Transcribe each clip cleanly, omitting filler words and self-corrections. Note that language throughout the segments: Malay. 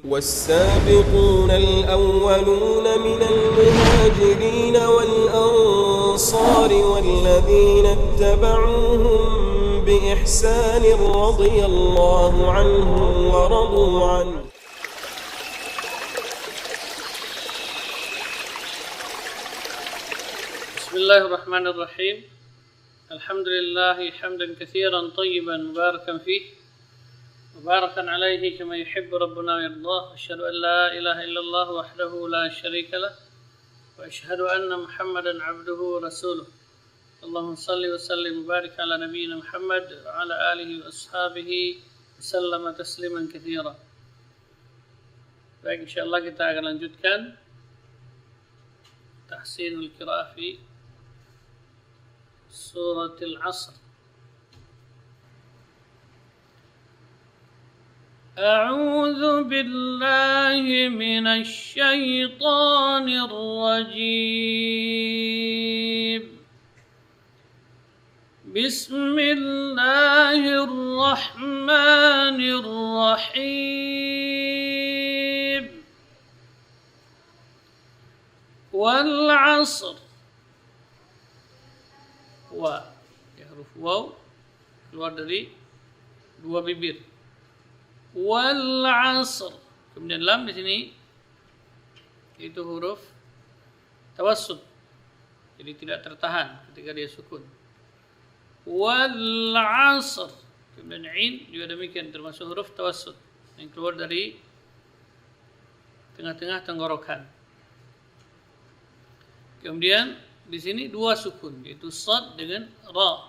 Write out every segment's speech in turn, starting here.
والسابقون الأولون من المهاجرين والأنصار والذين اتبعوهم بإحسان رضي الله عنهم ورضوا عنه. بسم الله الرحمن الرحيم. الحمد لله حمدا كثيرا طيبا مباركا فيه مباركا عليه كما يحب ربنا ويرضاه. أشهد أن لا إله إلا الله وحده لا شريك له وأشهد أن محمدا عبده ورسوله. اللهم صل وسلم وبارك على نبينا محمد وعلى آله وأصحابه وسلم تسليما كثيرا. Baik, insyaAllah kita akan lanjutkan tahsinul qiraah fi surah Al-Asr. أعوذ بالله من الشيطان الرجيم. بسم الله الرحمن الرحيم. والعصر. Wa, huruf waw keluar dari dua bibir. Wal asr. Kemudian lam di sini itu huruf tawassut, jadi tidak tertahan ketika dia sukun. Wal asr. Kemudian ain juga demikian, termasuk huruf tawassut yang keluar dari tengah-tengah tenggorokan. Kemudian di sini dua sukun, yaitu sad dengan ra.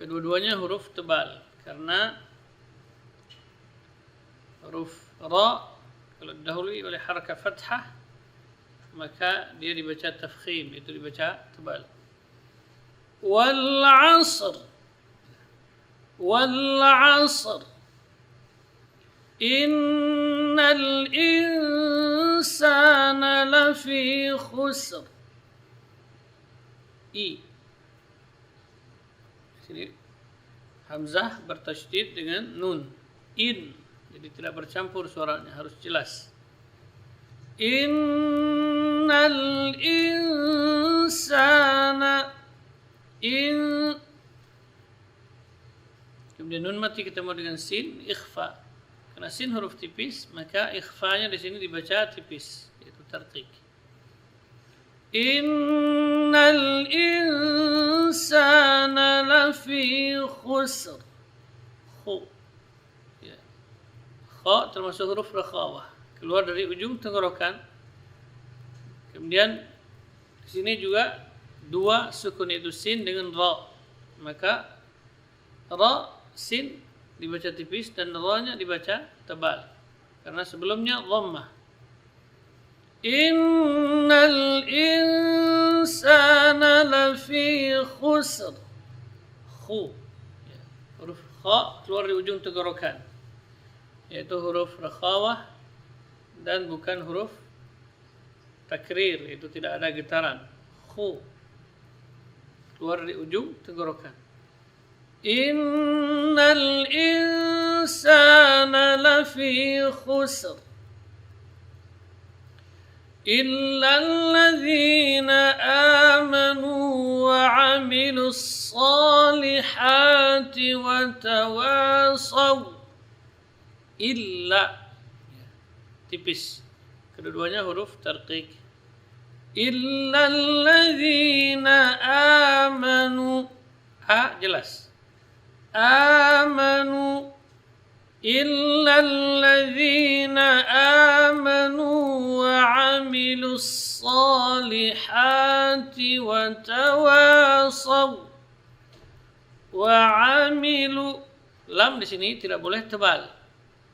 Kedua-duanya huruf tebal karena huruf ra kalau didahului oleh harakat fathah maka dia dibaca tafkhim, itu dibaca tebal. Wal 'asr. Wal 'asr. Innal insana lafi khusr. I. Sini hamzah bertasydid dengan nun. In. Jadi tidak bercampur suaranya, harus jelas. Innal insana in. Kemudian nun mati ketemu dengan sin, ikhfa. Karena sin huruf tipis, maka ikhfanya di sini dibaca tipis, yaitu tarqiq. Innal insana lafi khusr. Khu. Ya. Kha termasuk huruf rakhawah, keluar dari ujung tenggorokan. Kemudian di sini juga dua sukun, yaitu sin dengan ra. Maka ra, sin dibaca tipis dan ra-nya dibaca tebal karena sebelumnya dhammah. Innal insana lafi khusr. Khu. Ya. Huruf kha keluar di ujung tenggorokan, yaitu huruf rakhawah dan bukan huruf takrir, itu tidak ada getaran. Khu keluar di ujung tenggorokan. Innal insana lafi khusr إلا الذين آمنوا وعملوا الصالحات وتواصوا. إلا tipis, kedua-duanya huruf tarqiq. إلا الذين آمنوا. A jelas. آمنوا. إلا الذين آمنوا وعملوا الصالحات وتواصوا. وعملوا. Lam di sini tidak boleh tebal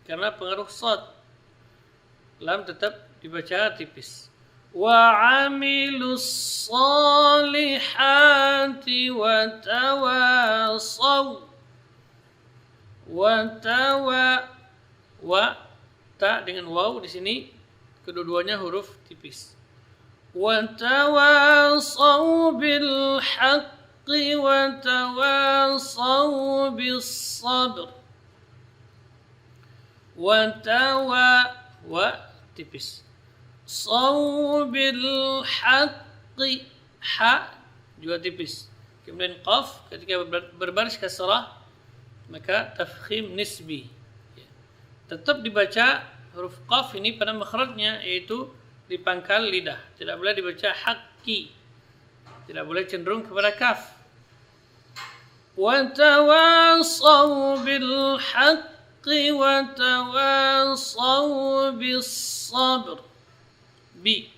karena pengaruh sad. Lam tetap dibaca tipis. وعملوا الصالحات وتواصوا. Wa ta dengan waw di sini kedua-duanya huruf tipis. Wa tawasaw bil haqqi wa tawasaw bis sabr. Wa wa tipis. Sawbil haqqi, ha juga tipis. Kemudian qaf ketika berbaris kasrah maka tafkhim nisbi. Tetap dibaca huruf qaf ini pada makhrajnya, yaitu di pangkal lidah. Tidak boleh dibaca haqqi. Tidak boleh cenderung kepada kaf. Wa tawasaw bil haqqi wa tawasaw bis sabr. Bi.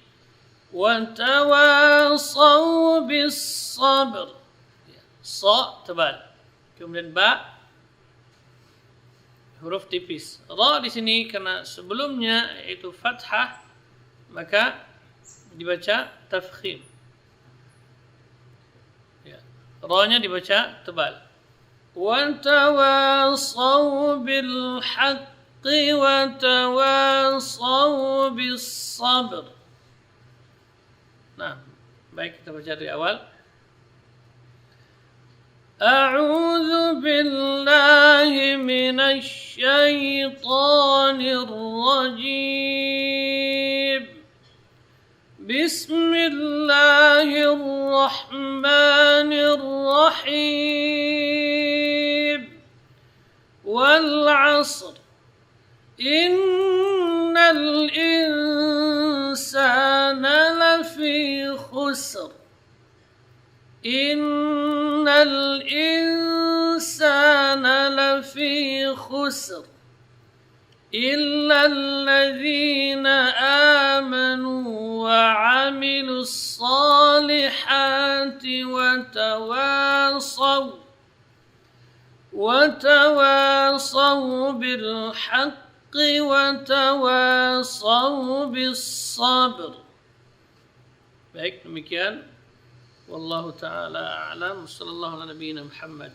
Wa tawasaw bis sabr. Sa tebal. Kemudian ba huruf tipis. Ra di sini karena sebelumnya itu fathah, maka dibaca tafkhim. Ya. Ra-nya dibaca tebal. Wa tawasaw bil haqqi wa tawasaw bis sabr. Nah, baik kita baca dari awal. أعوذ بالله من الشيطان الرجيم بسم الله الرحمن الرحيم والعصر إن الإنسان لفي خسر إن الإنسان لفي خسر إلا الذين آمنوا وعملوا الصالحات وتواصوا بالحق وتواصوا بالصبر. Baik, demikian. Wallahu ta'ala a'lam. Sallallahu ala nabiyina Muhammad.